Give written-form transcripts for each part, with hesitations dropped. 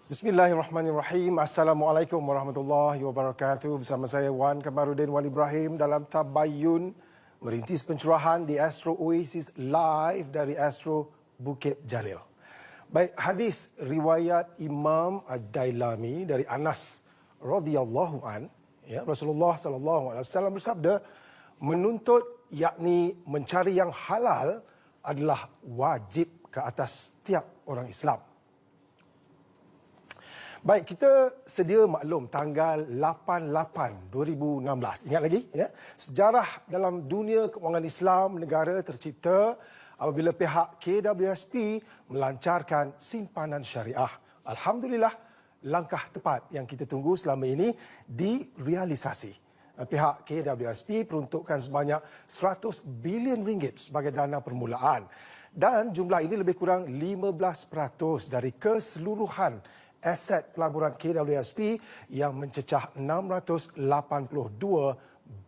Bismillahirrahmanirrahim. Assalamualaikum warahmatullahi wabarakatuh. Bersama saya Wan Kamarudin Wan Ibrahim dalam Tabayun merintis pencerahan di Astro Oasis live dari Astro Bukit Jalil. Baik, hadis riwayat Imam Ad-Dailami dari Anas radhiyallahu an, ya, Rasulullah sallallahu alaihi wasallam bersabda, menuntut yakni mencari yang halal adalah wajib ke atas setiap orang Islam. Baik, kita sedia maklum tanggal 8/8/2016. Ingat lagi? Ya? Sejarah dalam dunia kewangan Islam negara tercipta apabila pihak KWSP melancarkan simpanan syariah. Alhamdulillah, langkah tepat yang kita tunggu selama ini direalisasi. Pihak KWSP peruntukkan sebanyak 100 bilion ringgit sebagai dana permulaan. Dan jumlah ini lebih kurang 15% dari keseluruhan aset pelaburan KWSP yang mencecah 682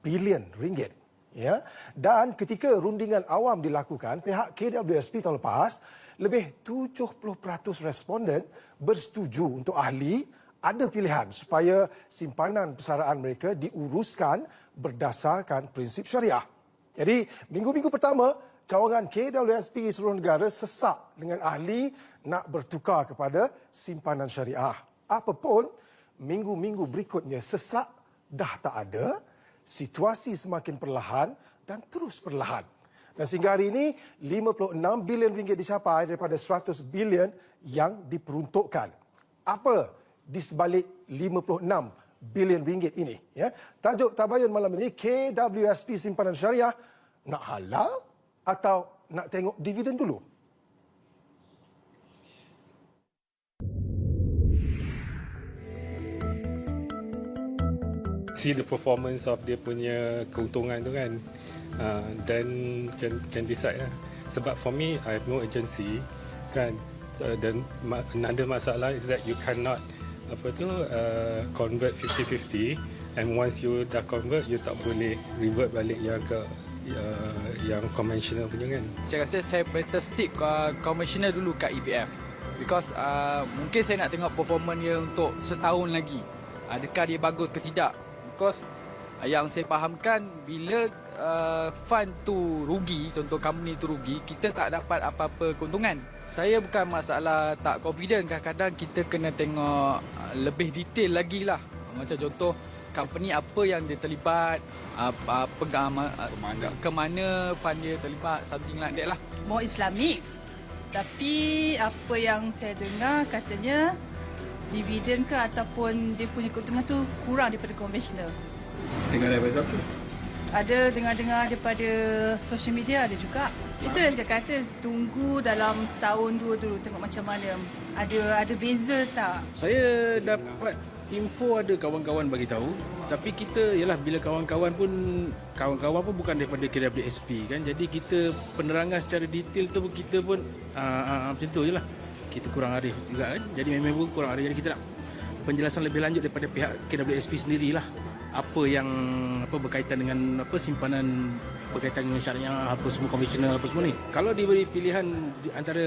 bilion ringgit. Ya. Dan ketika rundingan awam dilakukan, pihak KWSP tahun lepas, lebih 70% responden bersetuju untuk ahli ada pilihan supaya simpanan persaraan mereka diuruskan berdasarkan prinsip syariah. Jadi, minggu-minggu pertama, cawangan KWSP seluruh negara sesak dengan ahli nak bertukar kepada simpanan syariah. Apapun, minggu-minggu berikutnya sesak dah tak ada, situasi semakin perlahan dan terus perlahan. Dan sehingga hari ini, 56 bilion ringgit dicapai daripada 100 bilion yang diperuntukkan. Apa di sebalik 56 bilion ringgit ini? Ya? Tajuk Tabayun malam ini, KWSP simpanan syariah, nak halal atau nak tengok dividen dulu? See the performance of dia punya keuntungan tu kan, then can decide lah. Sebab for me, I have no agency kan, dan another masalah is that you cannot convert 50-50, and once you dah convert, you tak boleh revert balik yang ke yang conventional punya kan. Saya rasa saya better stick conventional dulu kat EPF, because mungkin saya nak tengok performance dia untuk setahun lagi, adakah dia bagus ke tidak. Because yang saya fahamkan, bila fund tu rugi, contoh company tu rugi, kita tak dapat apa-apa keuntungan. Saya bukan masalah tak confident, kadang-kadang kita kena tengok lebih detail lagi lah. Macam contoh, company apa yang dia terlibat, ke mana fund dia terlibat, something like that lah. More Islamik. Tapi apa yang saya dengar katanya dividen ke ataupun dia punya keuntungan tu kurang daripada konvensional. Dengar daripada siapa? Ada dengar-dengar daripada social media, ada juga. Itu yang saya kata, tunggu dalam setahun dua dulu tengok macam mana. Ada beza tak? Saya dapat info, ada kawan-kawan bagi tahu, tapi kita ialah bila kawan-kawan pun bukan daripada KWSP kan, jadi kita penerangan secara detail tu kita pun macam tu jelah. Kita kurang arif juga kan, jadi member kurang arif, jadi kita nak penjelasan lebih lanjut daripada pihak KWSP sendirilah, apa yang berkaitan dengan simpanan berkaitan dengan syariah, apa semua konvensional, apa semua ni. Kalau diberi pilihan antara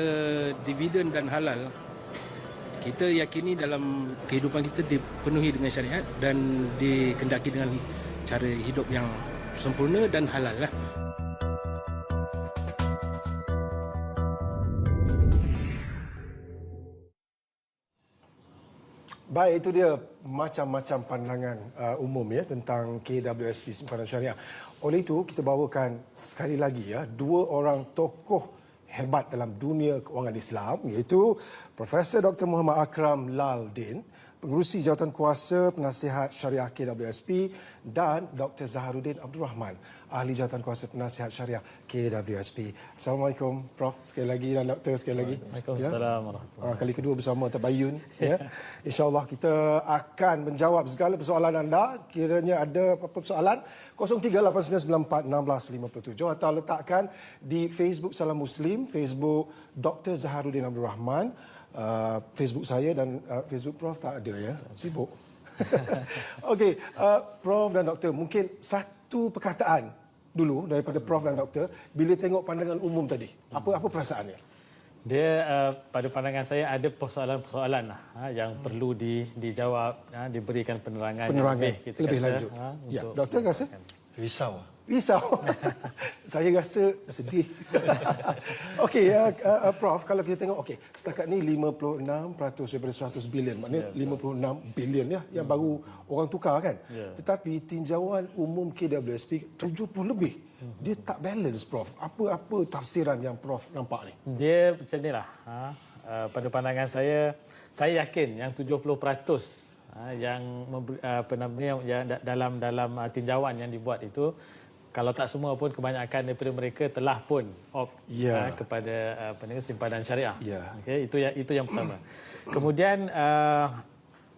dividen dan halal, kita yakini dalam kehidupan kita dipenuhi dengan syariat dan dikendaki dengan cara hidup yang sempurna dan halal lah. Baik, itu dia macam-macam pandangan umum ya tentang KWSP simpanan syariah. Oleh itu, kita bawakan sekali lagi ya dua orang tokoh hebat dalam dunia kewangan Islam, iaitu Profesor Dr. Muhammad Akram Laldin, Pengerusi Jawatan Kuasa Penasihat Syariah KWSP, dan Dr. Zaharuddin Abdul Rahman, Ahli Jawatan Kuasa Penasihat Syariah KWSP. Assalamualaikum Prof sekali lagi dan Doktor sekali lagi. Waalaikumsalam warahmatullahi. Kali kedua bersama Tabayun ya. InsyaAllah kita akan menjawab segala persoalan anda. Kiranya ada apa-apa persoalan, 0389941657 atau letakkan di Facebook Salam Muslim, Facebook Dr. Zaharuddin Abdul Rahman, Facebook saya dan Facebook Prof tak ada ya. Sibuk. Okey, Prof dan Doktor, mungkin satu perkataan dulu daripada Prof dan Doktor bila tengok pandangan umum tadi. Apa perasaannya? Dia pada pandangan saya ada persoalan-persoalan yang perlu dijawab, diberikan penerangan yang lebih lanjut. Ya, doktor rasa? Risau. Saya rasa sedih. Okey, Prof, kalau kita tengok, okey, setakat ni 56% daripada 100 bilion, maknanya 56 bilion ya yang baru orang tukar kan. Tetapi tinjauan umum KWSP 70 lebih. Dia tak balance, Prof. Apa tafsiran yang Prof nampak ni? Dia macam inilah. Pada pandangan saya yakin yang 70% yang dalam tinjauan yang dibuat itu, kalau tak semua pun kebanyakan daripada mereka telah pun kepada simpanan syariah. Okay, itu yang pertama. Kemudian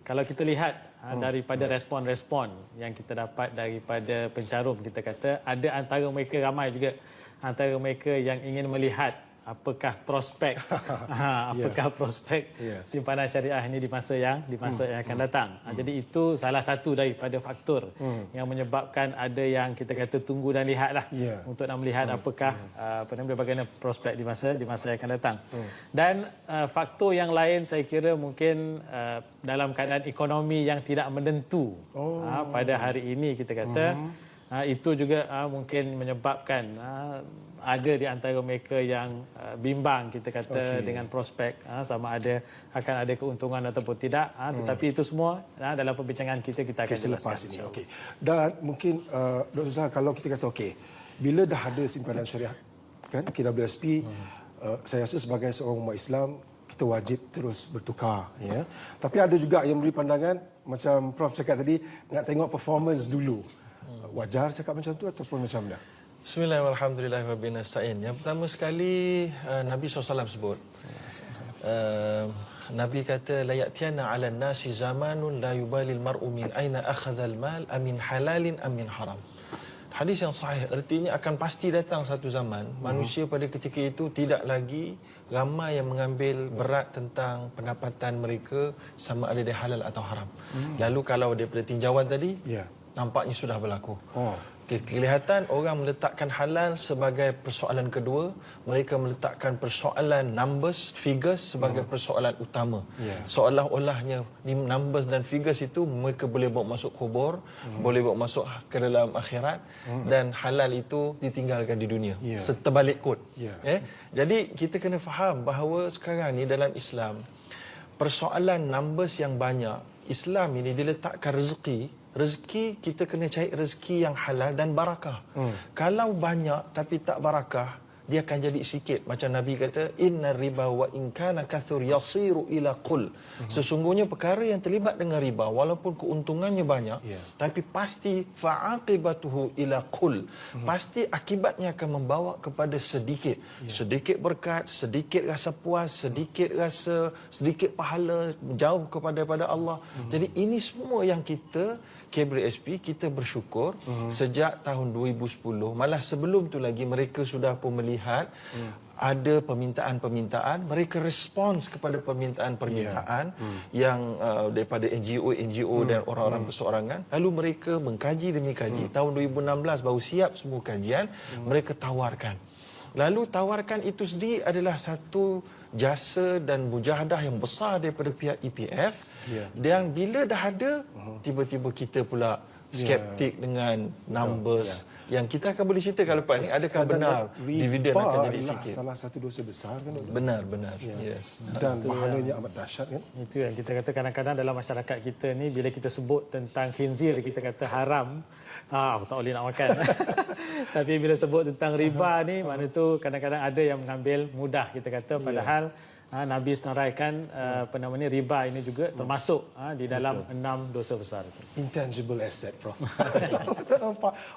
kalau kita lihat daripada respon-respon yang kita dapat daripada pencarum, kita kata ada antara mereka, ramai juga antara mereka yang ingin melihat apakah prospek simpanan syariah ini di masa yang akan datang. Jadi itu salah satu daripada faktor yang menyebabkan ada yang kita kata tunggu dan lihatlah untuk nak melihat apakah bagaimana prospek di masa yang akan datang. Dan faktor yang lain saya kira mungkin dalam keadaan ekonomi yang tidak menentu pada hari ini, kita kata itu juga mungkin menyebabkan ada di antara mereka yang bimbang, kita kata, dengan prospek sama ada akan ada keuntungan ataupun tidak. Tetapi itu semua dalam perbincangan kita akan selepas ini. Okey. Dan mungkin Dr. Zahar, kalau kita kata bila dah ada simpanan syariah kan KWSP, saya rasa sebagai seorang umat Islam kita wajib terus bertukar, ya. Tapi ada juga yang beri pandangan macam Prof cakap tadi, nak tengok performance dulu. Wajar cakap macam tu ataupun macam mana? Bismillahirrahmanirrahim. Yang pertama sekali, Nabi SAW sebut. Nabi kata, la ya'tiyana 'ala an-nasi zamanun la yubalil mar'u min aina akhadha al-mal amin halalin amin haram. Hadis yang sahih, artinya akan pasti datang satu zaman manusia pada ketika itu tidak lagi ramai yang mengambil berat tentang pendapatan mereka sama ada dia halal atau haram. Lalu kalau daripada tinjauan tadi, nampaknya sudah berlaku. Kelihatan orang meletakkan halal sebagai persoalan kedua, mereka meletakkan persoalan numbers, figures sebagai persoalan utama. Seolah-olahnya numbers dan figures itu mereka boleh bawa masuk kubur, boleh bawa masuk ke dalam akhirat, dan halal itu ditinggalkan di dunia. Terbalik kod. Jadi kita kena faham bahawa sekarang ni dalam Islam, persoalan numbers yang banyak, Islam ini diletakkan rezeki kita kena cari rezeki yang halal dan barakah. Kalau banyak tapi tak barakah, dia akan jadi sikit. Macam Nabi kata, inna riba wa in kana kathur yasiru ila qul. Sesungguhnya perkara yang terlibat dengan riba, walaupun keuntungannya banyak, tapi pasti fa'aqibatuhu ila qul. Pasti akibatnya akan membawa kepada sedikit. Sedikit berkat, sedikit rasa puas, sedikit pahala, jauh kepada Allah. Jadi ini semua yang kita KWSP, kita bersyukur sejak tahun 2010, malah sebelum tu lagi mereka sudah pun melihat ada permintaan-permintaan, mereka respons kepada permintaan-permintaan yang daripada NGO dan orang-orang perseorangan. Lalu mereka mengkaji demi kaji. Tahun 2016 baru siap semua kajian, mereka tawarkan. Lalu tawarkan itu sendiri adalah satu jasa dan mujahadah yang besar daripada pihak EPF. Dan bila dah ada, tiba-tiba kita pula skeptik dengan numbers. Yang kita akan boleh ceritakan lepas ni, adakah benar dividen akan jadi sikit. Salah satu dosa besar kan? Benar. Yes. Dan pahalanya amat dahsyat kan? Itu yang kita kata kadang-kadang dalam masyarakat kita ni, bila kita sebut tentang khinzir, kita kata haram, tak boleh nak makan. Tapi bila sebut tentang riba ni, makna tu kadang-kadang ada yang mengambil mudah, kita kata, padahal Nabi senaraikan riba ini juga termasuk di dalam 6 dosa besar itu. Intangible asset, Prof.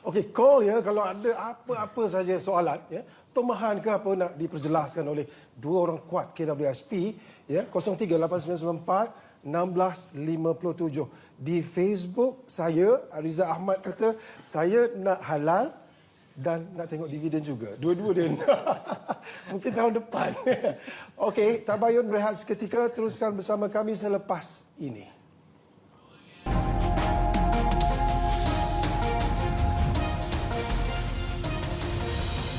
Okey, call ya kalau ada apa-apa saja soalan, ya, tomahan ke apa nak diperjelaskan oleh dua orang kuat KWSP, ya, 038994 1657. Di Facebook saya, Ariza Ahmad kata saya nak halal dan nak tengok dividen juga. Dua-dua dia nak. Mungkin tahun depan. Okey, tabayun berehat seketika. Teruskan bersama kami selepas ini.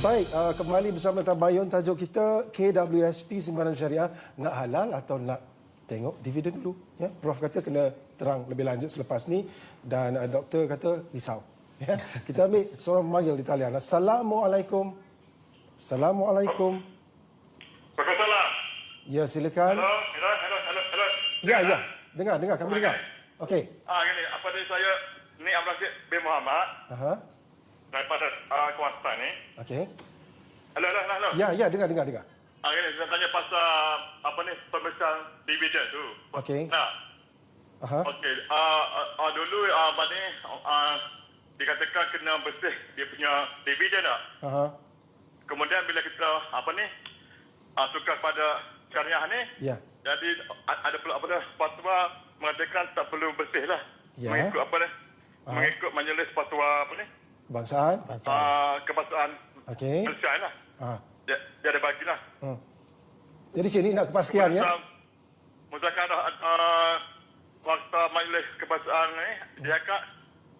Baik, kembali bersama Tabayun. Tajuk kita KWSP Simpanan Syariah, nak halal atau nak tengok dividen dulu. Ya, Prof kata kena terang lebih lanjut selepas ni dan doktor kata risau. Ya, kita ambil seorang memanggil di talian. Assalamualaikum. Assalamualaikum. Waalaikumsalam. Ya, silakan. Hello. Ya. Dengar, kami dengar. Okey. Gini, apa dia saya ni Abdul Aziz bin Muhammad Aha. daripada Kuantan ni. Okey. Hello. Ya, dengar. Gini, saya tanya pasal apa ni pemeriksaan dividen tu. Okey. Nah. Aha. Okey. Dulu apa ni dikatakan kena bersih dia punya dividen tak? Aha. Kemudian bila kita apa ni tukar pada syariah ni, Ya. jadi ada pula apa dah fatwa mengatakan tak perlu bersih lah. Ya. Mengikut apa dah? Mengikut majlis fatwa apa ni? Kebangsaan. Kebangsaan Okey. Malaysia lah. Dia ada bagilah. Jadi sini nak kepastian ya. Muzakarah waktu majlis kebangsaan ni dia kata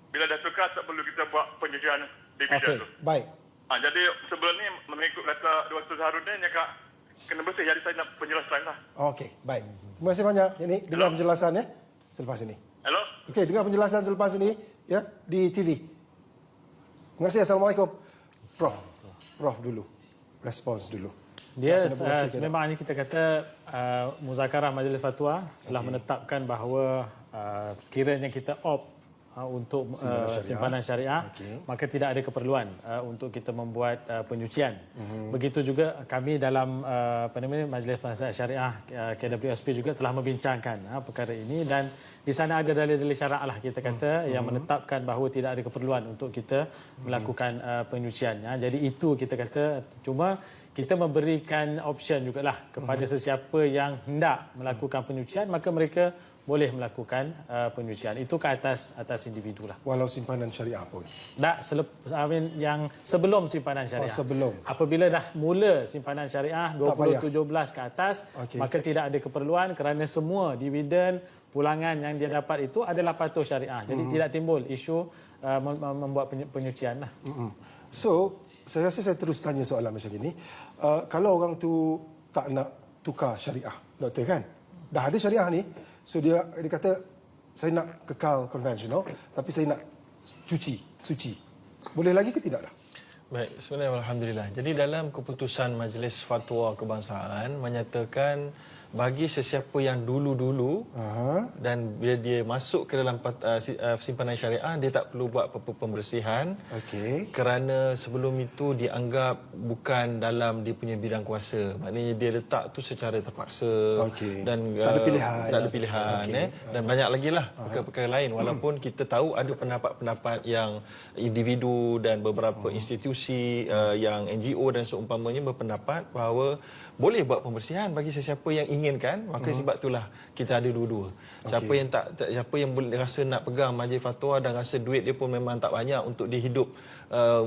bila dah tukar tak perlu kita buat penjujuan dividen Okey, tu. baik. Jadi sebelum ni mengikut kata Dr. Harun ni dia kata kena bersih, jadi saya nak penjelasan lah. Okey, baik. Terima kasih banyak. Ini dengar penjelasan ya selepas ini. Hello? Okey, dengar penjelasan selepas ini ya di TV. Terima kasih. Assalamualaikum. Prof dulu. Respons dulu. Dia memang kita kata Muzakarah Majlis Fatwa telah menetapkan bahawa kiranya kita opt untuk simpanan syariah, maka tidak ada keperluan untuk kita membuat penyucian. Begitu juga kami dalam Majlis Penasihat Syariah KWSP juga telah membincangkan perkara ini dan di sana ada dalil-dalil syarak lah kita kata yang menetapkan bahawa tidak ada keperluan untuk kita melakukan penyucian. Jadi itu kita kata, cuma kita memberikan option jugalah kepada sesiapa yang hendak melakukan penyucian, maka mereka boleh melakukan penyucian. Itu ke atas individu lah. Walau simpanan syariah pun. Tak, yang sebelum simpanan syariah. Sebelum. Apabila dah mula simpanan syariah 2017 ke atas, maka tidak ada keperluan kerana semua dividen pulangan yang dia dapat itu adalah patuh syariah. Jadi tidak timbul isu membuat penyucian lah. So, saya rasa saya terus tanya soalan macam ini. Kalau orang tu tak nak tukar syariah, doktor kan? Dah ada syariah ni, so dia kata saya nak kekal konvensional tapi saya nak suci. Boleh lagi ke tidak dah? Baik, sebenarnya alhamdulillah. Jadi dalam keputusan Majlis Fatwa Kebangsaan menyatakan bagi sesiapa yang dulu-dulu dan bila dia masuk ke dalam simpanan syariah, dia tak perlu buat apa-apa pembersihan kerana sebelum itu dianggap bukan dalam dia punya bidang kuasa. Maknanya dia letak tu secara terpaksa dan tak ada pilihan. Dan banyak lagi lah perkara-perkara lain walaupun kita tahu ada pendapat-pendapat yang individu dan beberapa institusi yang NGO dan seumpamanya berpendapat bahawa boleh buat pembersihan bagi sesiapa yang inginkan, maka sebab itulah kita ada dua-dua. Siapa yang boleh rasa nak pegang majlis fatwa dan rasa duit dia pun memang tak banyak untuk dia hidup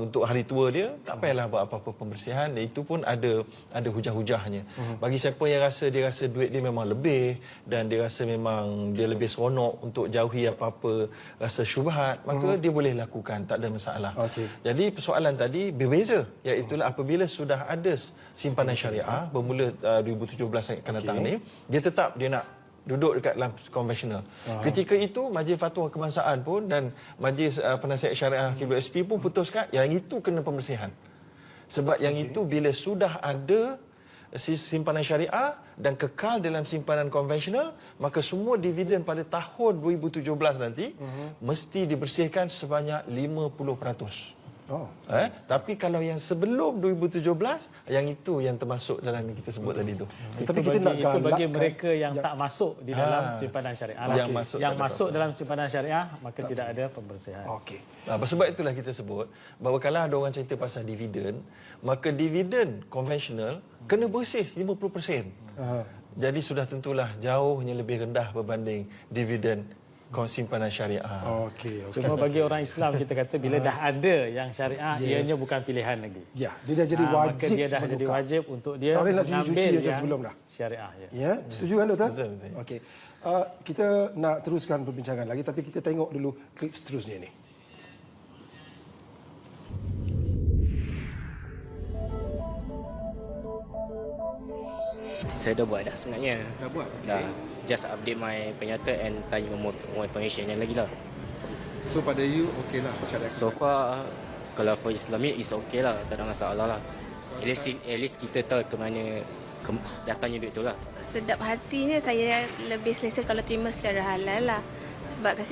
untuk hari tua dia, tak payahlah buat apa-apa pembersihan. Dan itu pun ada hujah-hujahnya. Bagi siapa yang dia rasa duit dia memang lebih dan dia rasa memang dia lebih seronok untuk jauhi apa-apa rasa syubhat, maka dia boleh lakukan, tak ada masalah. Jadi persoalan tadi berbeza, iaitu apabila sudah ada simpanan syariah bermula 2017 yang akan datang ni, dia tetap dia nak duduk dekat dalam konvensional. Ketika itu Majlis Fatwa Kebangsaan pun dan Majlis Penasihat Syariah KWSP pun putuskan yang itu kena pembersihan. Sebab yang itu bila sudah ada simpanan syariah dan kekal dalam simpanan konvensional, maka semua dividen pada tahun 2017 nanti mesti dibersihkan sebanyak 50%. Tapi kalau yang sebelum 2017, yang itu yang termasuk dalam yang kita sebut tadi tu. Tapi kita nak itu bagi mereka yang tak masuk di dalam simpanan syariah. Yang masuk dalam simpanan syariah, maka tidak ada pembersihan. Sebab itulah kita sebut bahawa kalau ada orang cerita pasal dividen, maka dividen konvensional kena bersih 50%. Jadi sudah tentulah jauhnya lebih rendah berbanding dividen simpanan syariah. Cuma bagi orang Islam kita kata bila dah ada yang syariah, ianya bukan pilihan lagi. Ya, dia dah jadi wajib. Maka dia dah jadi wajib untuk dia mengambil yang sebelum dah. Syariah. Ya, setuju kan doktor? Betul. Okey. Kita nak teruskan perbincangan lagi tapi kita tengok dulu klip seterusnya ni. Saya dah buat dah sebenarnya. Dah buat? Dah. Just update my penyata and tanya more information yang lagi lah. So pada you, okey lah syariah. So far, kalau for Islamic, is okay lah. Tak ada masalah lah. At least kita tahu ke mana datangnya duit tu lah. Sedap hatinya saya lebih selesa kalau terima secara halal lah. Sebab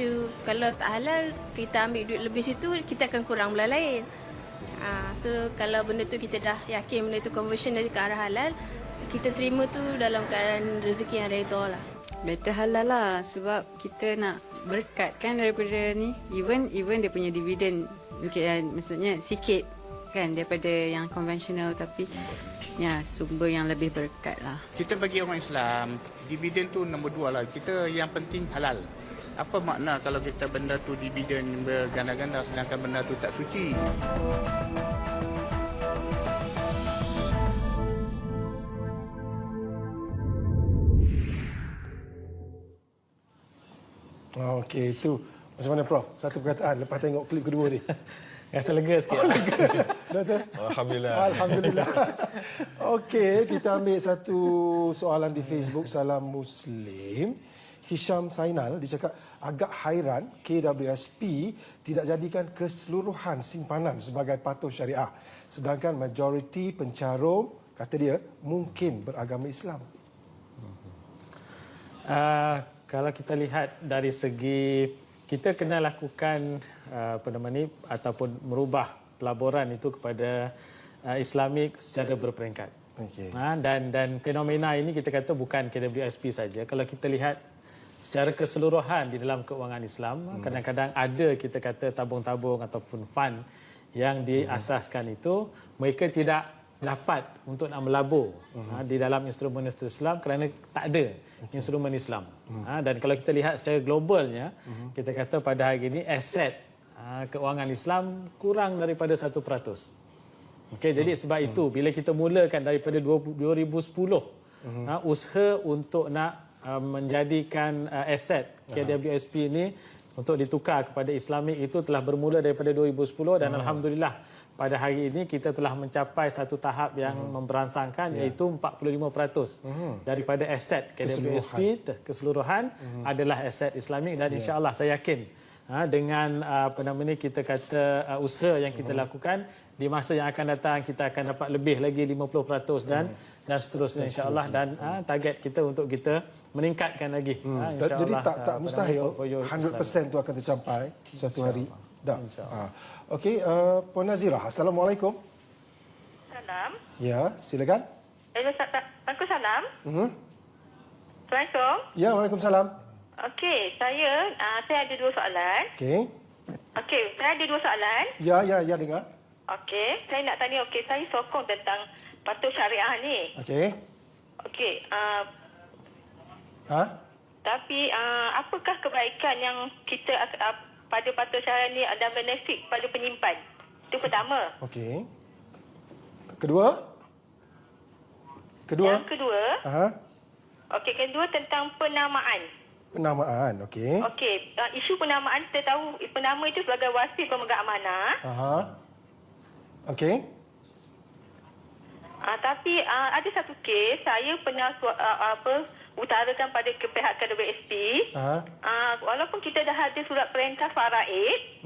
kalau tak halal, kita ambil duit lebih situ, kita akan kurang benda lain. So kalau benda tu kita dah yakin benda tu conversion dari ke arah halal, kita terima tu dalam keadaan rezeki yang redha lah. Better halal lah sebab kita nak berkat kan daripada ni. Even dia punya dividen mungkin maksudnya sikit kan daripada yang konvensional, tapi ya sumber yang lebih berkat lah. Kita bagi orang Islam, dividen tu nombor 2 lah. Kita yang penting halal. Apa makna kalau kita benda tu dividen berganda-ganda sedangkan benda tu tak suci? Okey, itu macam mana Prof? Satu perkataan lepas tengok klip kedua ni. Rasa lega sikit. Betul? Alhamdulillah. Alhamdulillah. Okey, kita ambil satu soalan di Facebook Salam Muslim. Hisham Sainal, dia cakap agak hairan KWSP tidak jadikan keseluruhan simpanan sebagai patuh syariah. Sedangkan majoriti pencarum, kata dia, mungkin beragama Islam. Kalau kita lihat dari segi kita kena lakukan ataupun merubah pelaburan itu kepada Islamik secara berperingkat. Okay. Dan fenomena ini kita kata bukan KWSP saja. Kalau kita lihat secara keseluruhan di dalam keuangan Islam, kadang-kadang ada kita kata tabung-tabung ataupun fund yang diasaskan itu mereka tidak dapat untuk nak melabur di dalam instrumen Islam kerana tak ada instrumen Islam. Dan kalau kita lihat secara globalnya, kita kata pada hari ini aset keuangan Islam kurang daripada 1%. Okey, jadi sebab itu bila kita mulakan daripada 2010 usaha untuk nak menjadikan aset KWSP ini untuk ditukar kepada Islamik itu telah bermula daripada 2010 dan alhamdulillah pada hari ini kita telah mencapai satu tahap yang memberansangkan iaitu 45% daripada aset KWSP keseluruhan adalah aset Islamik dan insya-Allah saya yakin dengan kita kata usaha yang kita lakukan di masa yang akan datang kita akan dapat lebih lagi 50% dan seterusnya insya-Allah dan target kita untuk kita meningkatkan lagi insya-Allah. Jadi tak mustahil 100% tu akan tercapai satu hari. Dah. Okey, Puan Nazirah, assalamualaikum. Salam. Ya, silakan. Waalaikumsalam. Assalamualaikum. Ya, waalaikumsalam. Okey, saya ada 2 soalan. Okey, saya ada 2 soalan. Ya, dengar. Okey, saya nak tanya, saya sokong tentang patuh syariah ni. Okey, tapi apakah kebaikan yang kita pada patuh syariah ni ada benefit pada penyimpan? Itu pertama. Okey. Kedua? Yang kedua. Okey, kedua tentang penamaan. Penamaan, okey. Okey, isu penamaan kita tahu penama itu sebagai wasil pemegang amanah. Okey. Tapi ada satu kes saya pernah utarakan pada pihak KWSP. Walaupun kita dah ada surat perintah faraid,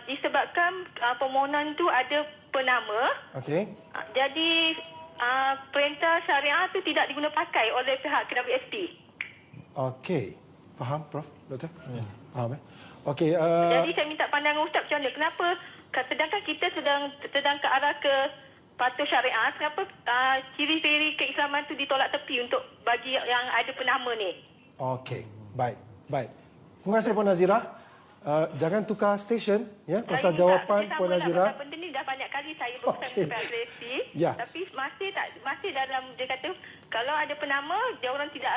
disebabkan permohonan tu ada penama. Jadi perintah syariah tu tidak diguna pakai oleh pihak KWSP. Okey. Faham, Prof? Doktor? Faham, Okey. Jadi saya minta pandangan Ustaz macam mana? Kenapa sedangkan kita sedang ke arah ke patuh syariah, kenapa ciri-ciri keislaman tu ditolak tepi untuk bagi yang ada penama ni? Okey. Baik. Terima kasih Puan Nazirah. Jangan tukar stesen ya pasal jawapan Puan Nazirah. Benda ni dah banyak kali saya berusaha dengan PSP, tapi masih dalam dia kata kalau ada penama dia orang tidak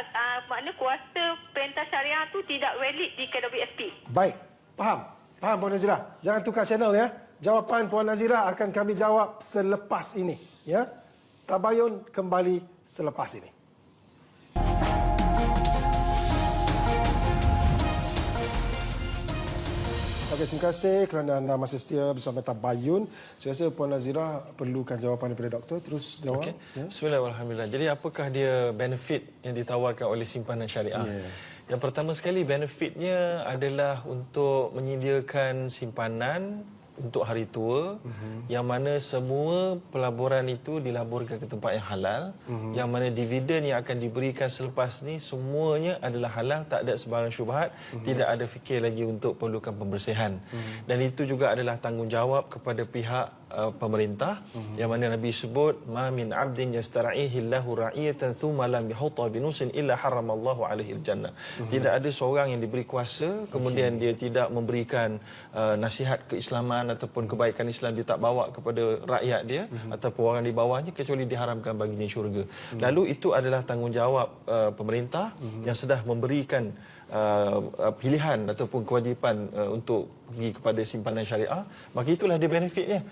makna kuasa perintah syariah tu tidak valid di KWSP. Baik. Faham Puan Nazirah. Jangan tukar channel ya. Jawapan Puan Nazirah akan kami jawab selepas ini ya. Tabayun kembali selepas ini. Okey, terima kasih kerana anda masih setia bersama Tabayun. Saya rasa Puan Nazira perlukan jawapan daripada doktor. Terus jawab. Okay. Ya. Bismillahirrahmanirrahim. Jadi apakah dia benefit yang ditawarkan oleh simpanan syariah? Yes. Yang pertama sekali, benefitnya adalah untuk menyediakan simpanan untuk hari tua, yang mana semua pelaburan itu dilaburkan ke tempat yang halal, yang mana dividen yang akan diberikan selepas ni semuanya adalah halal, tak ada sebarang syubhat, tidak ada fikir lagi untuk perlukan pembersihan. Dan itu juga adalah tanggungjawab kepada pihak pemerintah, yang mana Nabi sebut ma min abdin yastara'ihi Allahu ra'iyatan thumma lam yahutta binusin illa haramallahu alaihi aljannah. Tidak ada seorang yang diberi kuasa kemudian dia tidak memberikan nasihat keislaman ataupun kebaikan Islam, dia tak bawa kepada rakyat dia ataupun orang di bawahnya, kecuali diharamkan baginya syurga. Lalu itu adalah tanggungjawab pemerintah yang sudah memberikan pilihan ataupun kewajipan untuk pergi kepada simpanan syariah, maka itulah dia benefitnya.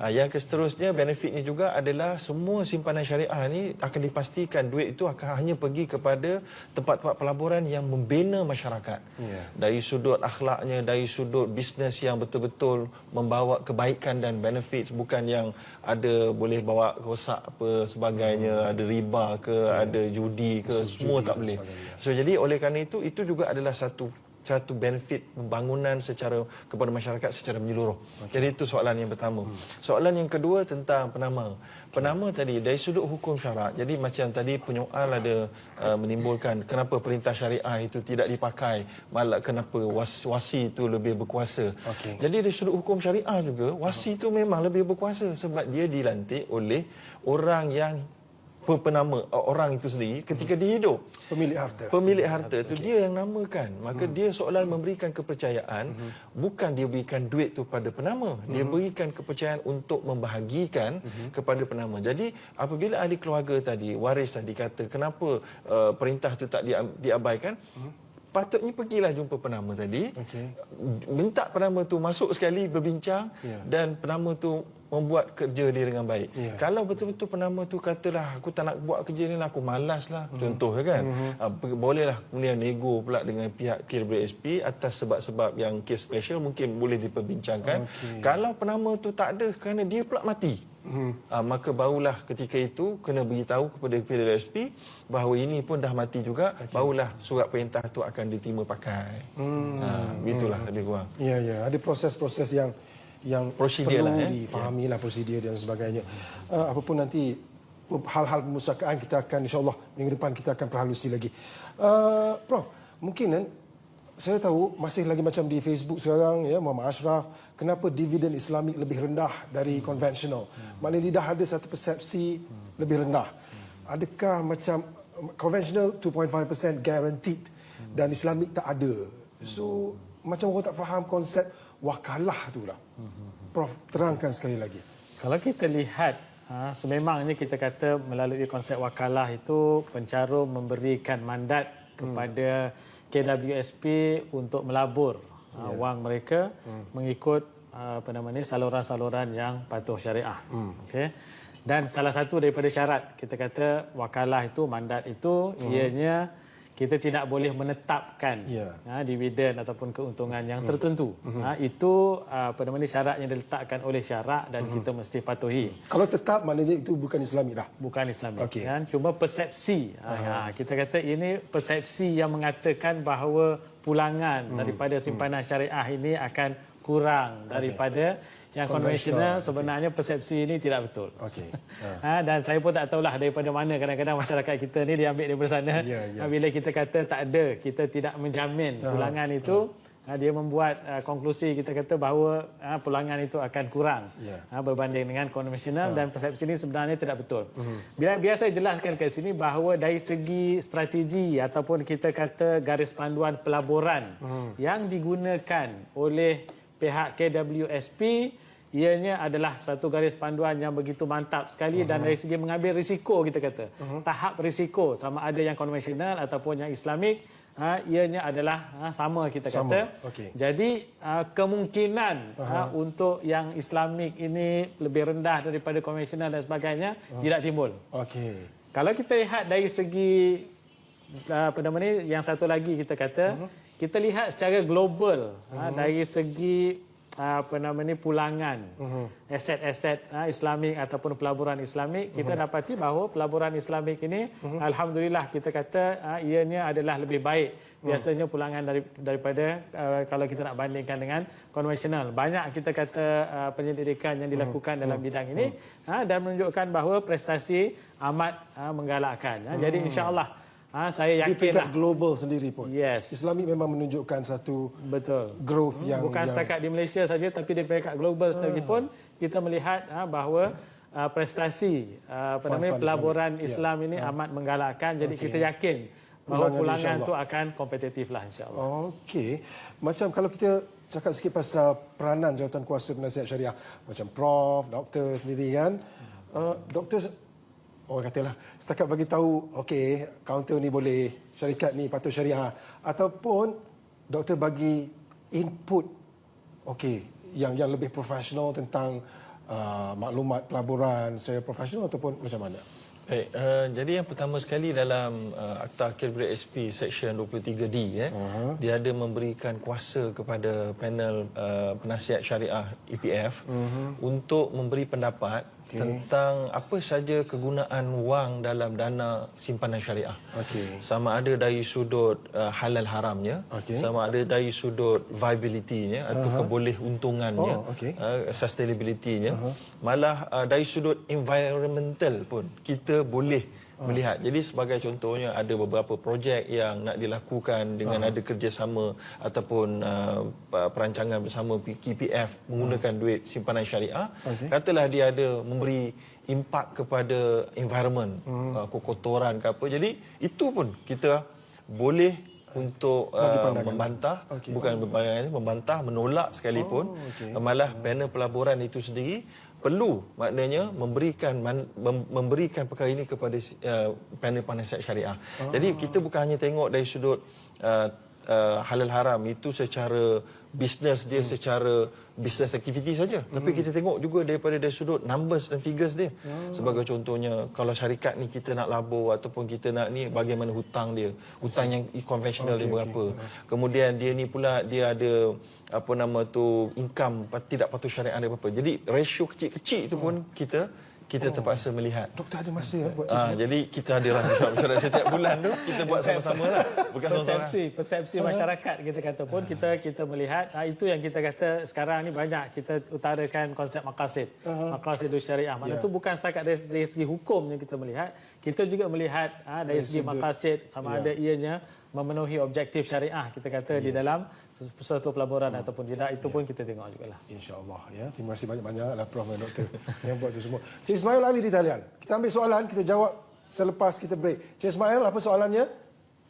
Yang seterusnya, benefitnya juga adalah semua simpanan syariah ni akan dipastikan duit itu akan hanya pergi kepada tempat-tempat pelaburan yang membina masyarakat. Dari sudut akhlaknya, dari sudut bisnes yang betul-betul membawa kebaikan dan benefit, bukan yang ada boleh bawa rosak apa sebagainya, ada riba ke, ada judi ke, semua tak boleh. So jadi oleh kerana itu juga adalah satu benefit pembangunan secara kepada masyarakat secara menyeluruh. Jadi itu soalan yang pertama. Soalan yang kedua tentang penama. Penama tadi dari sudut hukum syarak. Jadi macam tadi penyoal ada menimbulkan kenapa perintah syariah itu tidak dipakai, malah kenapa wasi itu lebih berkuasa. Jadi dari sudut hukum syariah juga wasi itu memang lebih berkuasa sebab dia dilantik oleh orang yang penama orang itu sendiri ketika dia hidup. Pemilik harta itu dia yang namakan. Maka dia seolah memberikan kepercayaan, bukan dia berikan duit tu pada penama, dia berikan kepercayaan untuk membahagikan kepada penama. Jadi apabila ahli keluarga tadi, waris tadi kata kenapa perintah tu tak diabaikan, patutnya pergilah jumpa penama tadi, minta penama tu masuk sekali berbincang, dan penama tu membuat kerja dia dengan baik. Kalau betul-betul penama tu katalah aku tak nak buat kerja ni lah, aku malas lah, contoh kan, bolehlah kemudian nego pula dengan pihak KWSP atas sebab-sebab yang kes special mungkin boleh diperbincangkan. Kalau penama tu tak ada kerana dia pula mati, maka barulah ketika itu kena beritahu kepada KWSP bahawa ini pun dah mati juga, barulah surat perintah tu akan diterima pakai. Begitulah lebih kurang. Ya, ada proses-proses yang prosedur perlu lah, difahami lah, prosedur dan sebagainya. Apapun nanti hal-hal permustakaan kita akan insya-Allah minggu depan kita akan perhalusi lagi. Prof, mungkin kan saya tahu masih lagi macam di Facebook sekarang ya, Muhammad Ashraf, kenapa dividen Islamik lebih rendah dari konvensional? Maknanya dah ada satu persepsi lebih rendah. Adakah macam konvensional 2.5% guaranteed dan Islamik tak ada? So macam orang tak faham konsep wakalah tu lah. Prof, terangkan sekali lagi. Kalau kita lihat, sememangnya kita kata melalui konsep wakalah itu pencarum memberikan mandat kepada KWSP untuk melabur wang mereka mengikut saluran-saluran yang patuh syariah. Okey. Dan salah satu daripada syarat kita kata wakalah itu, mandat itu, ianya kita tidak boleh menetapkan dividen ataupun keuntungan yang tertentu. Itu syarat yang diletakkan oleh syarak dan kita mesti patuhi. Kalau tetap maknanya itu bukan Islamik dah. Bukan Islamik. Cuma persepsi. Kita kata ini persepsi yang mengatakan bahawa pulangan daripada simpanan syariah ini akan kurang daripada yang konvensional. Sebenarnya persepsi ini tidak betul. Dan saya pun tak tahulah daripada mana kadang-kadang masyarakat kita ni diambil daripada sana. Bila kita kata tak ada, kita tidak menjamin pulangan itu, dia membuat konklusi kita kata bahawa pulangan itu akan kurang berbanding dengan konvensional, dan persepsi ini sebenarnya tidak betul. Biar saya jelaskan ke sini bahawa dari segi strategi ataupun kita kata garis panduan pelaburan yang digunakan oleh pihak KWSP, ianya adalah satu garis panduan yang begitu mantap sekali, dan dari segi mengambil risiko kita kata, tahap risiko sama ada yang konvensional ataupun yang Islamik, ianya adalah sama kita kata. Jadi kemungkinan untuk yang Islamik ini lebih rendah daripada konvensional dan sebagainya tidak timbul. Kalau kita lihat dari segi yang satu lagi kita kata, kita lihat secara global dari segi pulangan aset-aset Islamik ataupun pelaburan Islamik, kita dapati bahawa pelaburan Islamik ini alhamdulillah kita kata ianya adalah lebih baik biasanya pulangan daripada kalau kita nak bandingkan dengan konvensional. Banyak kita kata penyelidikan yang dilakukan dalam bidang ini dan menunjukkan bahawa prestasi amat menggalakkan. Jadi insya-Allah saya yakin di tingkat global sendiri pun. Yes. Islamik memang menunjukkan satu betul growth yang bukan setakat di Malaysia saja, tapi di peringkat global sendiri pun kita melihat bahawa prestasi pelaburan Islam ini amat menggalakkan. Jadi kita yakin bahawa pulangan itu akan kompetitif lah insya-Allah. Okey. Macam kalau kita cakap sikit pasal peranan Jawatankuasa Penasihat Syariah, macam Prof, doktor sendiri kan. Doktor orang katalah setakat bagi tahu okey kaunter ni boleh, syarikat ni patut syariah, ataupun doktor bagi input okey yang lebih profesional tentang maklumat pelaburan secara profesional ataupun macam mana? Baik, jadi yang pertama sekali dalam Akta KWSP Seksyen 23D dia ada memberikan kuasa kepada panel penasihat syariah EPF untuk memberi pendapat tentang apa saja kegunaan wang dalam dana simpanan syariah. Sama ada dari sudut halal haramnya, sama ada dari sudut viability-nya atau keboleh untungannya, sustainability-nya, malah dari sudut environmental pun kita boleh melihat. Jadi sebagai contohnya ada beberapa projek yang nak dilakukan dengan ada kerjasama ataupun perancangan bersama KPF menggunakan duit simpanan syariah. Katalah dia ada memberi impak kepada environment, kekotoran ke apa. Jadi itu pun kita boleh untuk membantah, bukan membantah, menolak sekalipun. Malah panel pelaburan itu sendiri perlu maknanya memberikan perkara ini kepada panel penasihat syariah. Jadi kita bukan hanya tengok dari sudut halal haram itu secara bisnes dia, secara business activity saja, tapi kita tengok juga dari sudut numbers dan figures dia. Sebagai contohnya kalau syarikat ni kita nak labur ataupun kita nak ni, bagaimana hutang dia, hutang yang konvensional dia berapa, kemudian dia ni pula dia ada income tidak patuh syariah dia berapa. Jadi ratio kecil-kecil itu pun kita terpaksa melihat. Doktor ada masa buat tu semua? Jadi kita ada mesyuarat setiap bulan tu kita buat sama-sama lah. Bukan persepsi masyarakat kita kata pun kita melihat itu yang kita kata sekarang ni banyak kita utarakan konsep maqasid. Maqasidus syariah. Maksudnya tu bukan setakat dari segi hukum yang kita melihat, kita juga melihat dari segi maqasid sama ada ianya memenuhi objektif syariah kita kata di dalam suatu pelaburan ataupun tidak, itu pun kita tengok jugalah. InsyaAllah ya. Terima kasih banyak-banyaklah Prof dan Doktor yang buat itu semua. Cik Ismail Ali di talian. Kita ambil soalan, kita jawab selepas kita break. Cik Ismail, apa soalannya?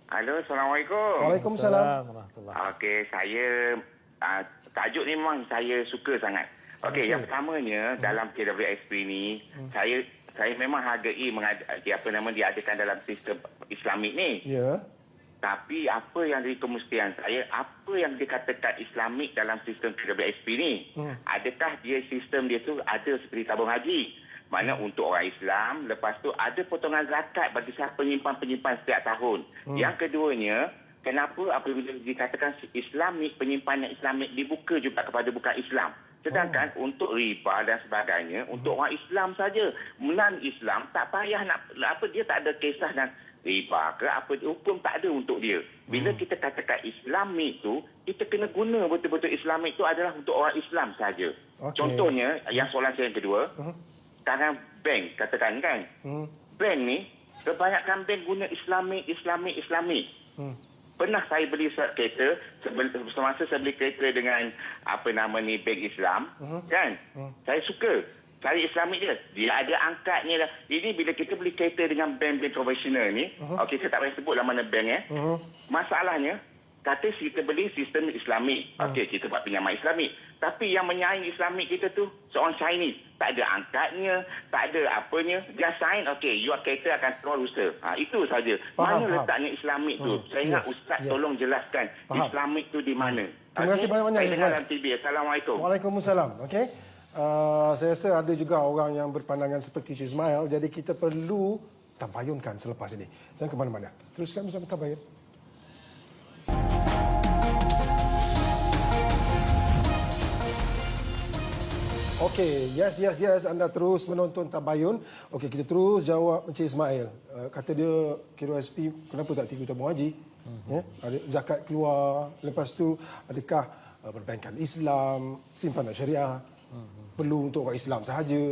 Halo, Assalamualaikum. Waalaikumsalam. Okey, saya tajuk ni memang saya suka sangat. Okey, yang pertamanya dalam KWSP ni saya memang hargai diadakan dalam sistem Islamik ni. Ya. Tapi apa yang dari kemestian saya, apa yang dikatakan Islamik dalam sistem KWSP ni, adakah dia sistem dia tu ada seperti tabung haji? Mana untuk orang Islam, lepas tu ada potongan zakat bagi siapa penyimpan-penyimpan setiap tahun. Yang keduanya, kenapa apabila dikatakan Islamik, penyimpanan Islamik dibuka juga kepada bukan Islam? Sedangkan untuk riba dan sebagainya, untuk orang Islam saja, non-Islam tak payah dia tak ada kisah dan riba ke apa, hukum tak ada untuk dia. Bila kita katakan Islamik tu, kita kena guna betul-betul Islamik tu adalah untuk orang Islam saja. Contohnya, yang soalan saya yang kedua, sekarang bank katakan kan, bank ni kebanyakan bank guna Islamik. Pernah saya beli kereta, semasa saya beli kereta dengan bank Islam, kan, saya suka cari Islamik dia ada angkatnya dah. Ini bila kita beli kereta dengan bank-bank konvensional ni, okey, saya tak payah sebutlah mana bank masalahnya, kata kita beli sistem Islamik, okey, kita buat pinjaman Islamik, tapi yang menyaing Islamik kita tu seorang Chinese, tak ada angkatnya, tak ada apanya, dia sign, okey, your kereta akan keluar lusa. Itu saja. Mana letaknya Islamik tu? Saya ingat Ustaz tolong jelaskan Islamik tu di mana. Terima kasih banyak-banyak. Assalamualaikum. Waalaikumsalam. Okey. Saya rasa ada juga orang yang berpandangan seperti Cik Ismail, jadi kita perlu tabayunkan selepas ini. Jangan ke mana-mana. Teruskan bersama Tabayun. Okey, yes. Anda terus menonton Tabayun. Okey, kita terus jawab Encik Ismail. Kata dia, KWSP, kenapa tak tiga tabung haji? Ada zakat keluar. Lepas tu, adakah perbankan Islam, simpanan syariah, perlu untuk orang Islam sahaja?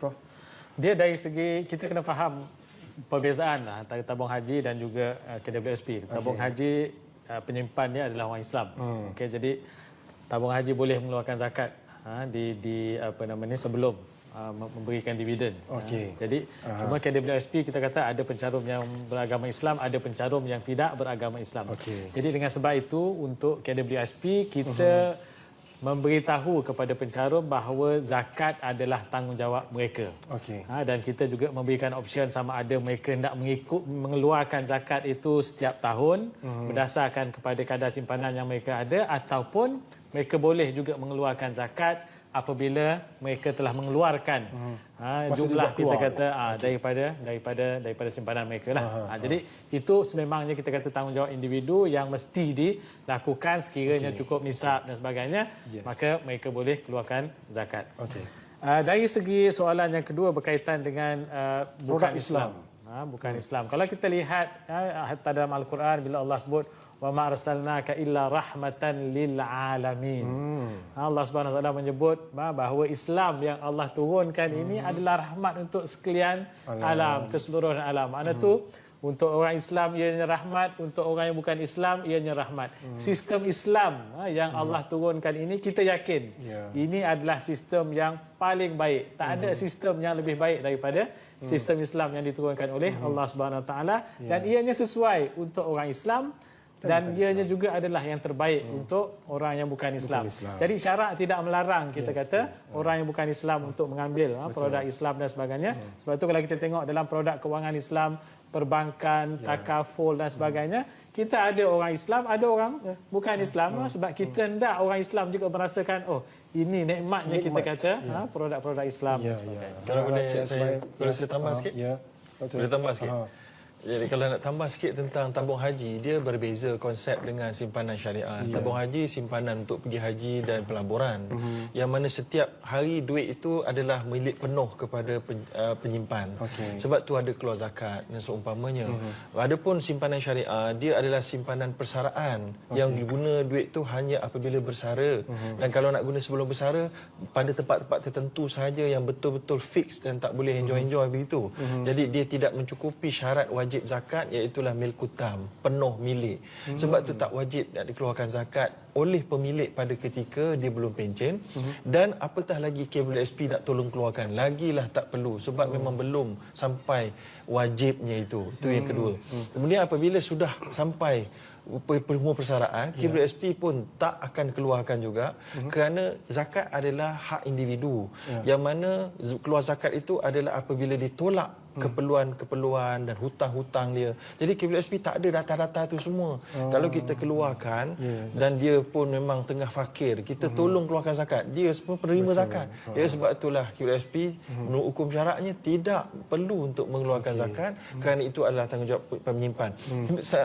Prof? Dia dari segi, kita kena faham perbezaan antara tabung haji dan juga KWSP. Tabung haji, penyimpan dia adalah orang Islam. Okey, jadi tabung haji boleh mengeluarkan zakat di apa namanya sebelum memberikan dividen. Okey. Jadi cuma KWSP kita kata ada pencarum yang beragama Islam, ada pencarum yang tidak beragama Islam. Okey. Jadi dengan sebab itu untuk KWSP kita memberitahu kepada pencarum bahawa zakat adalah tanggungjawab mereka. Okey. Dan kita juga memberikan option sama ada mereka nak mengeluarkan zakat itu setiap tahun berdasarkan kepada kadar simpanan yang mereka ada, ataupun mereka boleh juga mengeluarkan zakat apabila mereka telah mengeluarkan jumlah kita kata daripada simpanan mereka lah. Jadi itu sememangnya kita kata tanggungjawab individu yang mesti dilakukan sekiranya cukup nisab dan sebagainya, maka mereka boleh keluarkan zakat. Dari segi soalan yang kedua berkaitan dengan bukan Islam. Bukan Islam. Kalau kita lihat hatta dalam Al-Quran bila Allah sebut wa ma arsalnaka illa rahmatan lil alamin. Allah Subhanahu wa taala menyebut bahawa Islam yang Allah turunkan ini adalah rahmat untuk sekalian alam, keseluruhan alam. Mana tu untuk orang Islam ianya rahmat, untuk orang yang bukan Islam ianya rahmat. Sistem Islam yang Allah turunkan ini kita yakin ini adalah sistem yang paling baik. Tak ada sistem yang lebih baik daripada sistem Islam yang diturunkan oleh Allah Subhanahu Wa Taala, dan ianya sesuai untuk orang Islam dan ianya juga adalah yang terbaik untuk orang yang bukan Islam. Jadi syarak tidak melarang kita kata orang yang bukan Islam untuk mengambil produk Islam dan sebagainya. Sebab itu kalau kita tengok dalam produk kewangan Islam, perbankan, takaful dan sebagainya, kita ada orang Islam, ada orang bukan Islam, sebab kita hendak orang Islam juga merasakan ini nikmatnya kita kata produk-produk Islam. Kalau saya tambah sikit. Boleh tambah sikit. Jadi kalau nak tambah sikit tentang tabung haji, dia berbeza konsep dengan simpanan syariah. Tabung haji simpanan untuk pergi haji dan pelaburan, yang mana setiap hari duit itu adalah milik penuh kepada penyimpan. Sebab tu ada keluar zakat dan seumpamanya. Adapun simpanan syariah, dia adalah simpanan persaraan yang diguna duit tu hanya apabila bersara. Dan kalau nak guna sebelum bersara, pada tempat-tempat tertentu sahaja yang betul-betul fix dan tak boleh enjoy-enjoy begitu. Jadi dia tidak mencukupi syarat wajib zakat, iaitulah milkutam, penuh milik. Sebab tu tak wajib nak dikeluarkan zakat oleh pemilik pada ketika dia belum pencen, dan apatah lagi KWSP nak tolong keluarkan, lagilah tak perlu, sebab memang belum sampai wajibnya itu. Itu yang kedua. Kemudian apabila sudah sampai semua persaraan, KWSP pun tak akan keluarkan juga, kerana zakat adalah hak individu, yang mana keluar zakat itu adalah apabila ditolak keperluan-keperluan dan hutang-hutang dia. Jadi KWSP tak ada data-data tu semua. Kalau kita keluarkan dan dia pun memang tengah fakir, kita tolong keluarkan zakat, dia semua penerima zakat. Ya, sebab itulah KWSP menurut hukum syaraknya tidak perlu untuk mengeluarkan zakat, kerana itu adalah tanggungjawab penyimpan.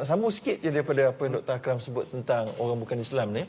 Sambung sikit je daripada apa Dr. Akram sebut tentang orang bukan Islam ni.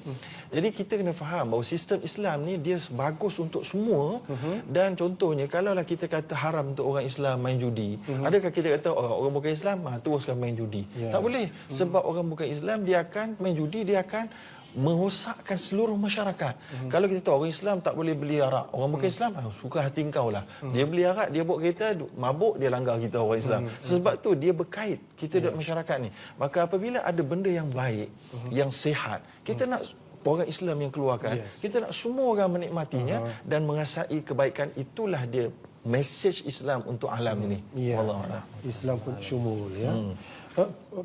Jadi kita kena faham bahawa sistem Islam ni dia bagus untuk semua, dan contohnya kalaulah kita kata haram untuk orang Islam main judi, adakah kita kata orang bukan Islam teruskan main judi? Tak boleh, sebab orang bukan Islam dia akan main judi, dia akan merosakkan seluruh masyarakat. Kalau kita tahu orang Islam tak boleh beli arak, orang bukan Islam suka hati engkau lah. Dia beli arak, dia bawa kereta, mabuk, dia langgar kita orang Islam. Sebab tu dia berkait kita dalam masyarakat ni. Maka apabila ada benda yang baik, yang sihat, kita nak orang Islam yang keluarkan, kita nak semua orang menikmatinya dan mengasai kebaikan. Itulah dia mesej Islam untuk alam ini. Wallah, Islam pun syumul ya.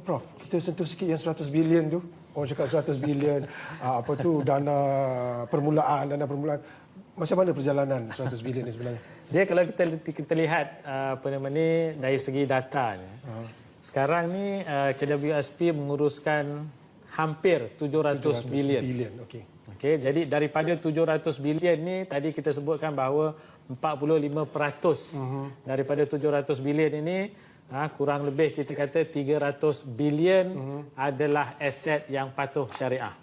Prof, kita sentuh sikit yang 100 bilion tu. Orang cakap 100 bilion apa tu dana permulaan. Macam mana perjalanan 100 bilion ni sebenarnya? Dia kalau kita lihat apa nama ni dari segi data ni. Sekarang ni KWSP menguruskan hampir 700 bilion. Okey, jadi daripada 700 bilion ni tadi kita sebutkan bahawa 45% daripada 700 bilion ini kurang lebih kita kata 300 bilion adalah aset yang patuh syariah.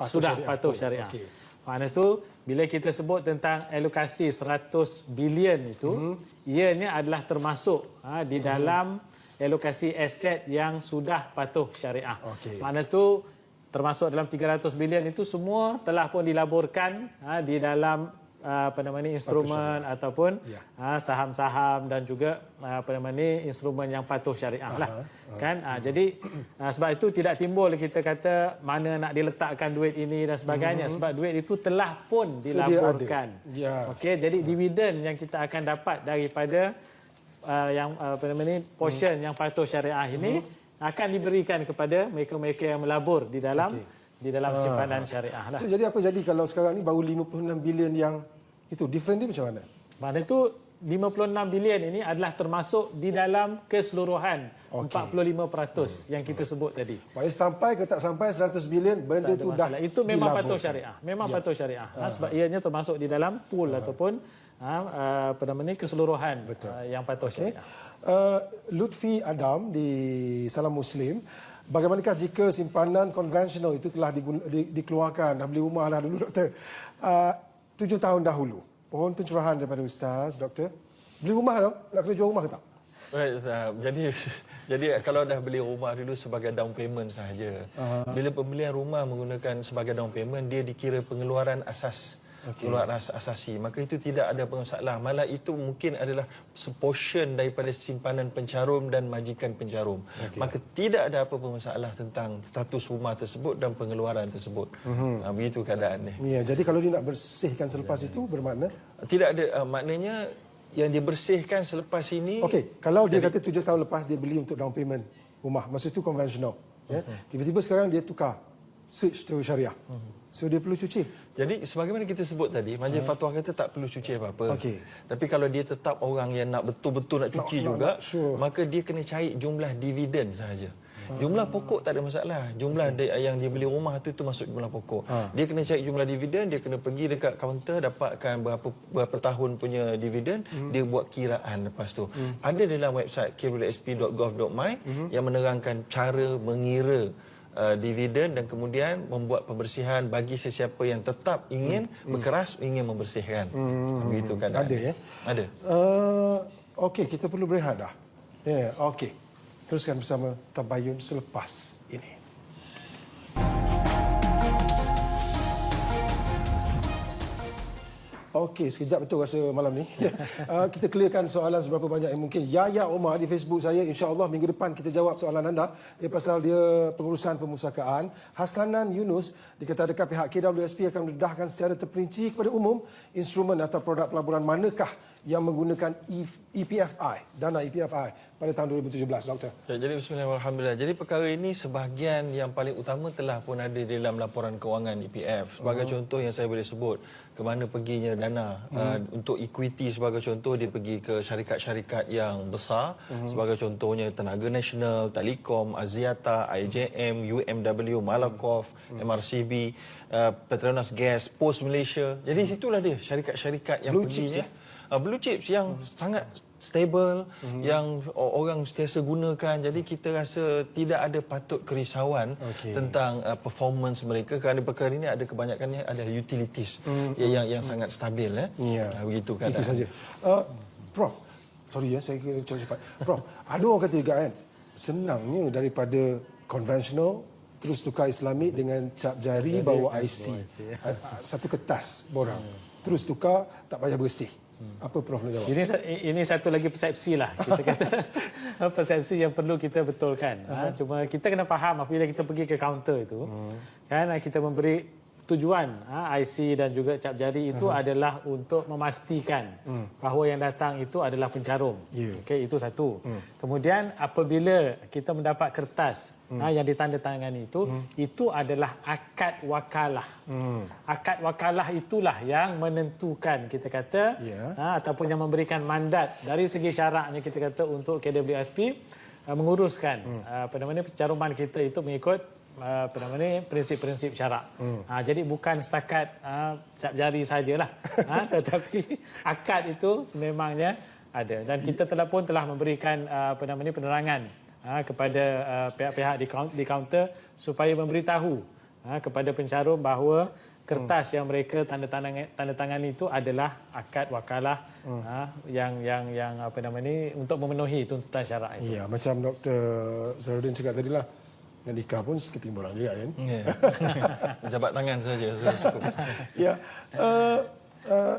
Sudah patuh syariah. Okay. Makna tu bila kita sebut tentang alokasi 100 bilion itu, ianya adalah termasuk di dalam alokasi aset yang sudah patuh syariah. Okay. Makna tu termasuk dalam 300 bilion itu semua telah pun dilaburkan di dalam instrumen ataupun saham-saham dan juga instrumen yang patuh syariah lah. Kan jadi sebab itu tidak timbul kita kata mana nak diletakkan duit ini dan sebagainya, sebab duit itu telah pun dilaburkan. Okey, jadi dividen yang kita akan dapat daripada portion yang patuh syariah ini akan diberikan kepada mereka-mereka yang melabur di dalam simpanan syariah lah. So, jadi apa jadi kalau sekarang ni baru 56 bilion yang itu different dia macam mana? Maknanya itu 56 bilion ini adalah termasuk di dalam keseluruhan 45% yang kita sebut tadi. Maknanya sampai ke tak sampai 100 bilion benda itu dah itu memang patuh syariah. Memang patuh syariah. Sebab ianya termasuk di dalam pool ataupun keseluruhan yang patuh syariah. Lutfi Adam di Salam Muslim, bagaimanakah jika simpanan konvensional itu telah dikeluarkan, dah beli rumah dah dulu, Doktor, 7 tahun dahulu? Mohon pencerahan daripada Ustaz, Doktor. Beli rumah dah, nak kena jual rumah ke tak? Jadi kalau dah beli rumah dulu sebagai down payment sahaja. Bila pembelian rumah menggunakan sebagai down payment, dia dikira pengeluaran asas. Pengeluaran asasi, maka itu tidak ada masalah. Malah itu mungkin adalah seportion daripada simpanan pencarum dan majikan pencarum. Maka tidak ada apa-apa masalah tentang status rumah tersebut dan pengeluaran tersebut. Begitu keadaannya. Ya, jadi kalau dia nak bersihkan selepas itu bermakna? Tidak ada, maknanya yang dibersihkan selepas ini. Okey, kalau dia kata 7 tahun lepas dia beli untuk down payment rumah, masa itu konvensional. Tiba-tiba sekarang dia tukar, switch to syariah. So dia perlu cuci. Jadi sebagaimana kita sebut tadi, majlis fatwa kata tak perlu cuci apa-apa. Tapi kalau dia tetap orang yang nak betul-betul nak cuci juga, maka dia kena cari jumlah dividen sahaja. Jumlah pokok tak ada masalah. Jumlah yang dia beli rumah tu masuk jumlah pokok. Dia kena cari jumlah dividen, dia kena pergi dekat kaunter dapatkan berapa tahun punya dividen, dia buat kiraan lepas tu. Ada dalam website kwsp.gov.my yang menerangkan cara mengira dividen dan kemudian membuat pembersihan bagi sesiapa yang tetap ingin berkeras ingin membersihkan. Begitu kan? Ada ya? Ada. Okey, kita perlu berehat dah. Ya, okey. Teruskan bersama Tabayun selepas ini. Okey, sekejap betul rasa malam ni. Kita clearkan soalan seberapa banyak yang mungkin. Yaya Omar di Facebook saya, insya-Allah minggu depan kita jawab soalan anda. Dia pasal dia pengurusan pemusakaan. Hasanan Yunus dikata-dekat pihak KWSP akan mendedahkan secara terperinci kepada umum instrumen atau produk pelaburan manakah yang menggunakan EPFI, dana EPFI pada tahun 2017, Doktor. Jadi bismillahirrahmanirrahim. Alhamdulillah. Jadi perkara ini sebahagian yang paling utama telah pun ada dalam laporan kewangan EPF. Sebagai contoh yang saya boleh sebut, ke mana perginya dana untuk equity sebagai contoh, dia pergi ke syarikat-syarikat yang besar. Sebagai contohnya Tenaga Nasional, Telekom, Aziata, IJM, UMW, Malakoff, MRCB, Petronas Gas, Post Malaysia. Jadi situlah dia syarikat-syarikat yang perginya. Blue chips yang sangat stable, yang orang sentiasa gunakan. Jadi kita rasa tidak ada patut kerisauan tentang performance mereka, kerana perkara ini ada kebanyakannya adalah utilities yang sangat stabil. Begitu kan. Itu saja. Prof, sorry ya, saya kira cepat. Prof, ada orang kata juga kan, senangnya daripada konvensional terus tukar Islamik dengan cap jari bawa IC. Satu kertas borang. Terus tukar, tak payah bersih. Apa Prof nak jawab? Ini satu lagi persepsi lah. Kita kata persepsi yang perlu kita betulkan. Cuma kita kena faham apabila kita pergi ke kaunter itu, kan kita memberi tujuan IC dan juga cap jari itu adalah untuk memastikan bahawa yang datang itu adalah pencarum. Okey, itu satu. Kemudian apabila kita mendapat kertas yang ditandatangani itu adalah akad wakalah. Akad wakalah itulah yang menentukan, kita kata, ataupun yang memberikan mandat dari segi syaraknya, kita kata, untuk KWSP menguruskan pencaruman kita itu mengikut prinsip-prinsip syarak. Jadi bukan setakat cap jari sajalah. Tetapi akad itu sememangnya ada. Dan kita telah memberikan penerangan kepada pihak-pihak di kaunter supaya memberitahu kepada pencarum bahawa kertas yang mereka tanda tangan itu adalah akad wakalah yang untuk memenuhi tuntutan syarak itu. Ya, macam Dr. Zarudin cakap tadilah, nak nikah pun sikit timbulan juga kan. Ya. Jabat tangan saja sudah cukup. Ya.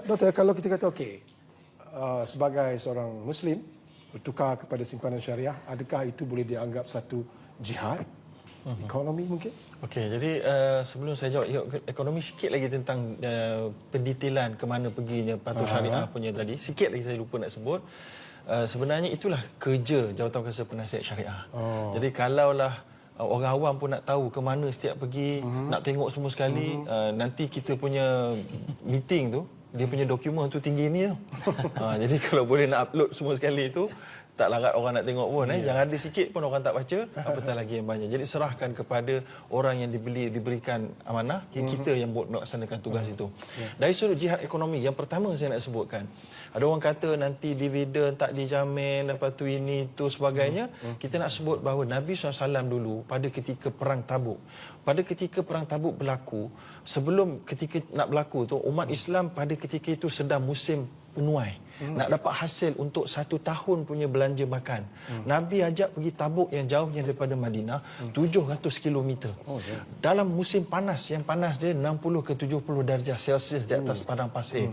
Doktor, kalau kita kata okey, sebagai seorang Muslim bertukar kepada simpanan syariah, adakah itu boleh dianggap satu jihad ekonomi mungkin? Okey, jadi sebelum saya jawab ekonomi, sikit lagi tentang pendetailan ke mana perginya patuh syariah punya tadi. Sikit lagi saya lupa nak sebut. Sebenarnya itulah kerja Jawatankuasa Penasihat Syariah. Jadi kalaulah orang awam pun nak tahu ke mana setiap pergi, nak tengok semua sekali, nanti kita punya meeting tu, dia punya dokumen tu tinggi ni tu. Jadi kalau boleh nak upload semua sekali tu, tak larat orang nak tengok pun. Yang ada sikit pun orang tak baca, apatah lagi yang banyak. Jadi serahkan kepada orang yang diberikan amanah, kita yang buat melaksanakan tugas itu. Dari sudut jihad ekonomi, yang pertama saya nak sebutkan, ada orang kata nanti dividen tak dijamin, lepas tu ini, tu sebagainya. Kita nak sebut bahawa Nabi SAW dulu pada ketika Perang Tabuk, pada ketika Perang Tabuk berlaku, sebelum ketika nak berlaku tu, umat Islam pada ketika itu sedang musim penuai. Nak dapat hasil untuk 1 tahun punya belanja makan. Nabi ajak pergi Tabuk yang jauhnya daripada Madinah, 700 km. Dalam musim panas, yang panas dia 60 ke 70 darjah Celsius di atas padang pasir.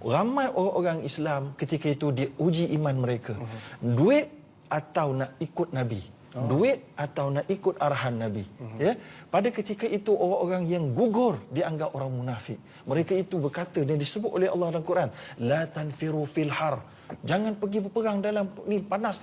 Ramai orang-orang Islam ketika itu diuji iman mereka. Duit atau nak ikut Nabi. Duit atau nak ikut arahan Nabi. Ya, pada ketika itu orang-orang yang gugur dianggap orang munafik. Mereka itu berkata, dan disebut oleh Allah dalam Quran, la tanfiru fil har, jangan pergi berperang dalam ni panas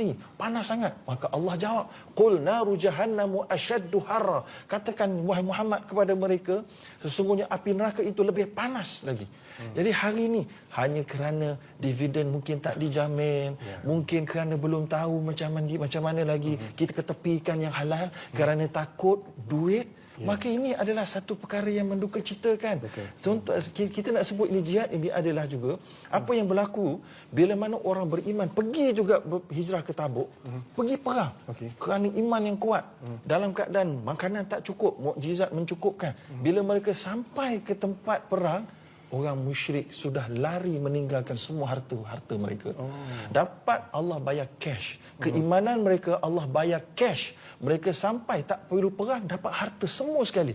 sangat. Maka Allah jawab, qul naru jahannamu ashaddu harra, katakan wahai Muhammad kepada mereka, sesungguhnya api neraka itu lebih panas lagi. Jadi hari ini hanya kerana dividen mungkin tak dijamin, mungkin kerana belum tahu macam mana lagi kita ketepikan yang halal, kerana takut duit, maka ini adalah satu perkara yang menduka citakan. Contoh, kita nak sebut ini jihad, ini adalah juga apa yang berlaku bila mana orang beriman pergi juga hijrah ke Tabuk, pergi perang kerana iman yang kuat, dalam keadaan makanan tak cukup, mukjizat mencukupkan. Bila mereka sampai ke tempat perang, orang musyrik sudah lari meninggalkan semua harta mereka. Dapat Allah bayar cash. Keimanan mereka Allah bayar cash. Mereka sampai tak perlu perang, dapat harta semua sekali.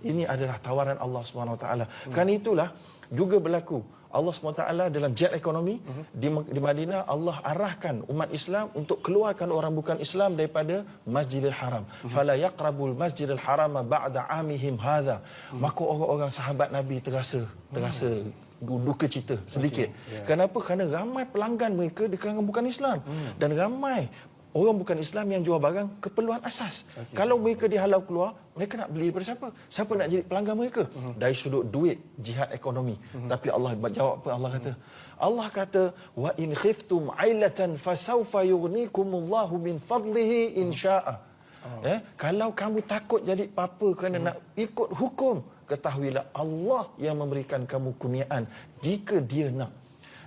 Ini adalah tawaran Allah SWT. Kerana itulah juga berlaku Allah SWT dalam jihad ekonomi di Madinah, Allah arahkan umat Islam untuk keluarkan orang bukan Islam daripada Masjidil Haram. Fala yaqrabul Masjidil Haram ba'da amihim hadha. Maka orang-orang sahabat Nabi terasa duka cita sedikit. Kenapa? Kerana ramai pelanggan mereka di kalangan bukan Islam, dan ramai orang bukan Islam yang jual barang keperluan asas. Kalau mereka dihalau keluar, mereka nak beli daripada siapa? Siapa nak jadi pelanggan mereka? Dari sudut duit, jihad ekonomi. Tapi Allah jawab apa? Allah kata, wa in khiftum ailatan fasawfa yughnikumullahu min fadlihi insya'a. Kalau kamu takut jadi apa kerana nak ikut hukum, ketahuilah Allah yang memberikan kamu kurniaan jika dia nak.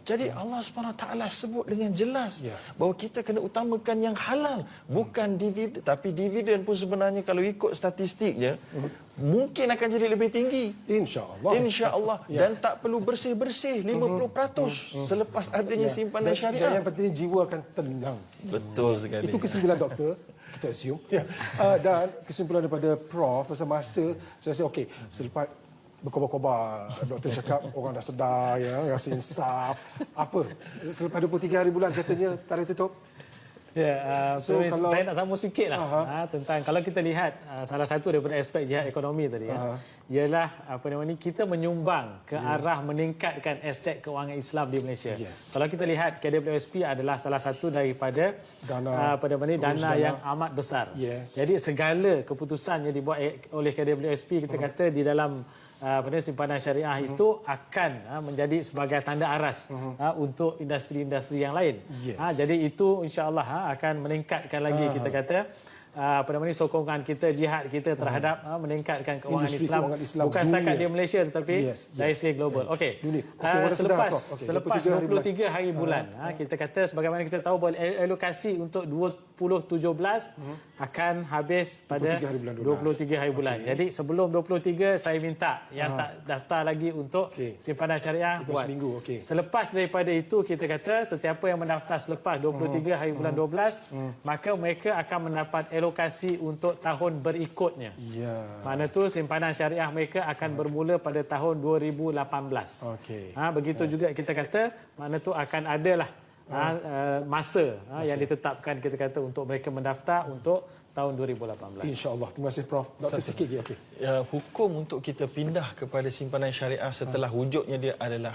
Jadi Allah SWT sebut dengan jelas bahawa kita kena utamakan yang halal, bukan dividen. Tapi dividen pun sebenarnya kalau ikut statistiknya, mungkin akan jadi lebih tinggi. InsyaAllah. Dan tak perlu bersih-bersih 50% selepas adanya simpanan syariah. Dan yang penting jiwa akan tenang. Betul sekali. Itu kesimpulan doktor. Kita assume. Dan kesimpulan daripada Prof pasal masa, saya rasa okey, selepas berkobar-kobar, doktor cakap orang dah sedar, rasa insaf. Apa? Selepas 23 hari bulan katanya tarikh tutup. So, kalau saya nak sambung sikit lah tentang kalau kita lihat salah satu daripada aspek jihad ekonomi tadi ialah kita menyumbang ke arah meningkatkan aset kewangan Islam di Malaysia. Kalau kita lihat KWSP adalah salah satu daripada dana yang amat besar. Jadi segala keputusan yang dibuat oleh KWSP, kita kata di dalam simpanan syariah itu akan menjadi sebagai tanda aras untuk industri-industri yang lain. Jadi itu insya-Allah akan meningkatkan lagi kita kata sokongan kita, jihad kita terhadap meningkatkan keuangan Industri Islam, keuangan Islam bukan dunia. setakat di Malaysia tetapi dari segi global. Okey. Selepas 23 hari bulan, kita kata sebagaimana kita tahu bahawa alokasi untuk 2017 akan habis pada 23 hari bulan. Jadi sebelum 23 saya minta yang tak daftar lagi untuk simpanan syariah buat seminggu. Selepas daripada itu kita kata sesiapa yang mendaftar selepas 23 hari bulan 12 maka mereka akan mendapat alokasi untuk tahun berikutnya. Mana tu simpanan syariah mereka akan bermula pada tahun 2018. Begitu juga kita kata mana tu akan adalah masa yang ditetapkan kita kata untuk mereka mendaftar untuk tahun 2018. InsyaAllah. Terima kasih Prof. Doktor sikit lagi. Hukum untuk kita pindah kepada simpanan syariah setelah wujudnya dia adalah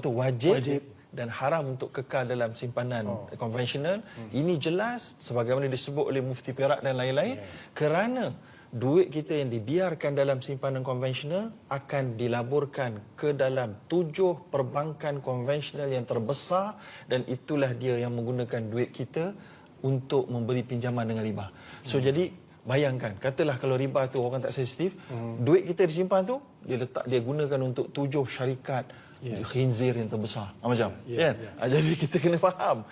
wajib dan haram untuk kekal dalam simpanan konvensional. Ini jelas sebagaimana disebut oleh Mufti Perak dan lain-lain kerana duit kita yang dibiarkan dalam simpanan konvensional akan dilaburkan ke dalam 7 perbankan konvensional yang terbesar dan itulah dia yang menggunakan duit kita untuk memberi pinjaman dengan riba. So jadi bayangkan, katalah kalau riba tu orang tak sensitif, duit kita disimpan tu dia gunakan untuk 7 syarikat khinzir yang terbesar. Macam kan? Jadi kita kena faham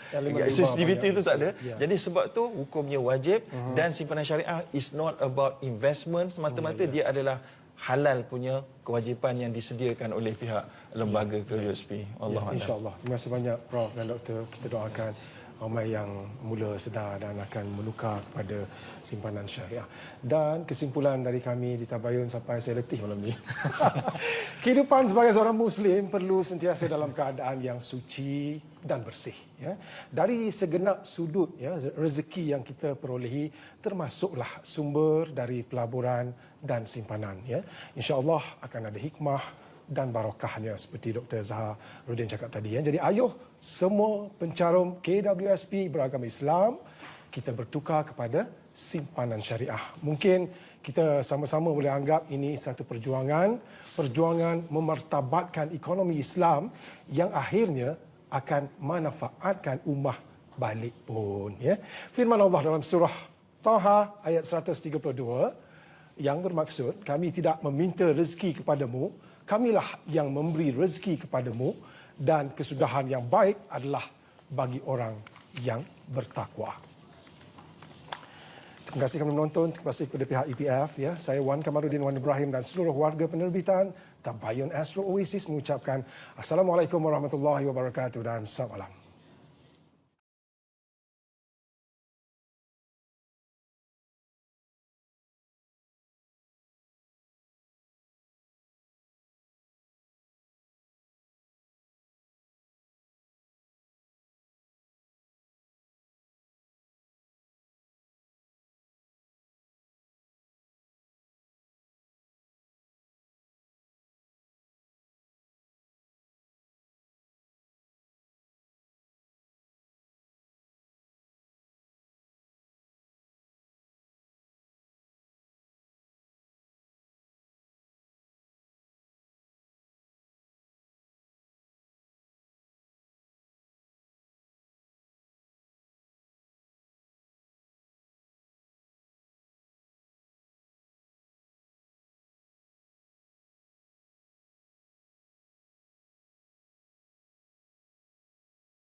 sensitivity itu tak ada. Jadi sebab tu hukumnya wajib dan simpanan syariah is not about investment semata-mata, dia adalah halal punya kewajipan yang disediakan oleh pihak lembaga KWSP. Allah InsyaAllah. Terima kasih banyak Prof dan Doktor. Kita doakan ramai yang mula sedar dan akan menukar kepada simpanan syariah. Dan kesimpulan dari kami di Tabayun sampai saya letih malam ni. Kehidupan sebagai seorang Muslim perlu sentiasa dalam keadaan yang suci dan bersih. Ya. Dari segenap sudut rezeki yang kita perolehi termasuklah sumber dari pelaburan dan simpanan. Ya. InsyaAllah akan ada hikmah dan barakahnya seperti Dr. Zaharuddin cakap tadi. Jadi ayuh semua pencarum KWSP beragama Islam kita bertukar kepada simpanan syariah. Mungkin kita sama-sama boleh anggap ini satu perjuangan memartabatkan ekonomi Islam yang akhirnya akan manfaatkan ummah balik pun. Ya. Firman Allah dalam surah Taha ayat 132 yang bermaksud kami tidak meminta rezeki kepadamu, kamilah yang memberi rezeki kepadamu dan kesudahan yang baik adalah bagi orang yang bertakwa. Terima kasih kami menonton, terima kasih kepada pihak EPF. Ya. Saya Wan Kamaruddin Wan Ibrahim dan seluruh warga penerbitan Tabayun Astro Oasis mengucapkan Assalamualaikum warahmatullahi wabarakatuh dan salam.